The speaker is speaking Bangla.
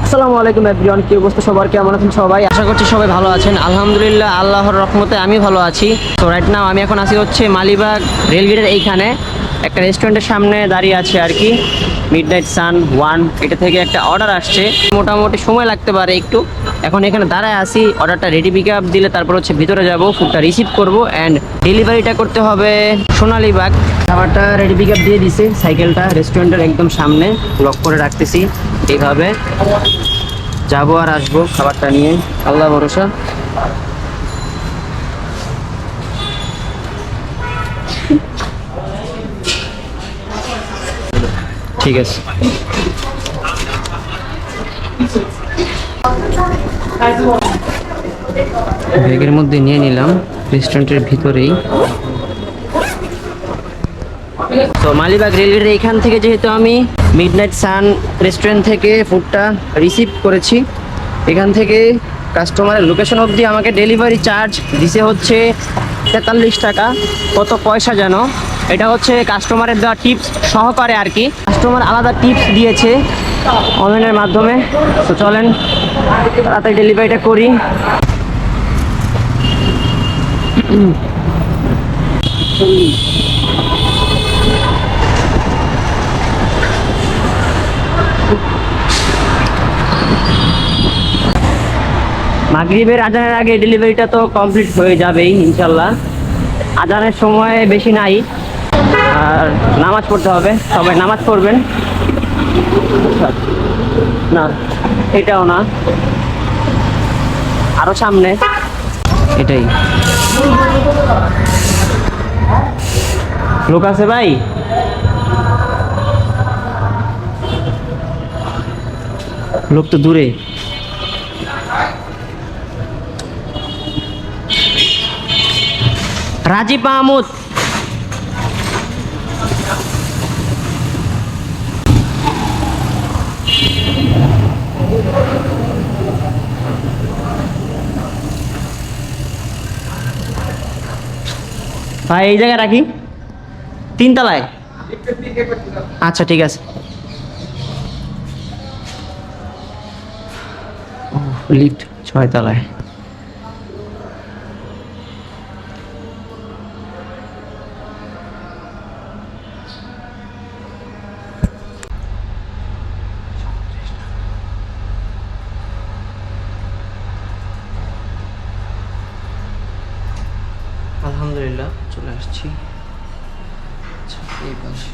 আসসালামু আলাইকুম এভরিওয়ান, কি অবস্থা সবার, কেমন আছেন সবাই? আশা করছি সবাই ভালো আছেন। আলহামদুলিল্লাহ, আল্লাহর রহমতে আমি ভালো আছি। তো রাইট নাও আমি এখন আছি হচ্ছে মালিবাগ রেলগেটের এইখানে একটা রেস্টুরেন্টের সামনে দাঁড়িয়ে আছি আর কি। মিডনাইট সান ওয়ান, এটা থেকে একটা অর্ডার আসছে, মোটামুটি সময় লাগতে পারে একটু। এখন এখানে দাঁড়ায় আসি, অর্ডারটা রেডি পিক আপ দিলে তারপর হচ্ছে ভিতরে যাব, ফুডটা রিসিভ করব অ্যান্ড ডেলিভারিটা করতে হবে সোনালীবাগ। খাবারটা রেডি পিক আপ দিয়ে দিছে, সাইকেলটা রেস্টুরেন্টের একদম সামনে লক করে রাখতেছি। এইভাবে যাবো আর আসবো খাবারটা নিয়ে, আল্লাহ ভরসা। ঠিক আছে, ব্যাগের মধ্যে নিয়ে নিলাম রেস্টুরেন্টের ভিতরেই। তো মালিবাগ রেলগেটের এইখান থেকে যেহেতু আমি মিডনাইট সান রেস্টুরেন্ট থেকে ফুডটা রিসিভ করেছি, এখান থেকে কাস্টমারের লোকেশন অবধি আমাকে ডেলিভারি চার্জ দিছে হচ্ছে 43 টাকা। কত পয়সা যেন, এটা হচ্ছে কাস্টমারের দেওয়া টিপস সহকারে আর কি। কাস্টমার আলাদা টিপস দিয়েছে অনলাইনের মাধ্যমে। তো চলেন তাড়াতাড়ি ডেলিভারিটা করি। মাগরিবের আজানের আগে ডেলিভারিটা তো কমপ্লিট হয়ে যাবেই ইনশাল্লাহ। আজানের সময় বেশি নাই, আর নামাজ পড়তে হবে, সবাই নামাজ পড়বেন। না, এটাও না, আরো সামনে, এটাই। লোক আছে ভাই? লোক তো দূরে। রাজীব মাহমুদ, ভাই এই জায়গায় রাখি, 3 তলায়। আচ্ছা ঠিক আছে। লিফট 6 তলায়। আলহামদুলিল্লাহ চলে আসছি। আচ্ছা, এই পাশে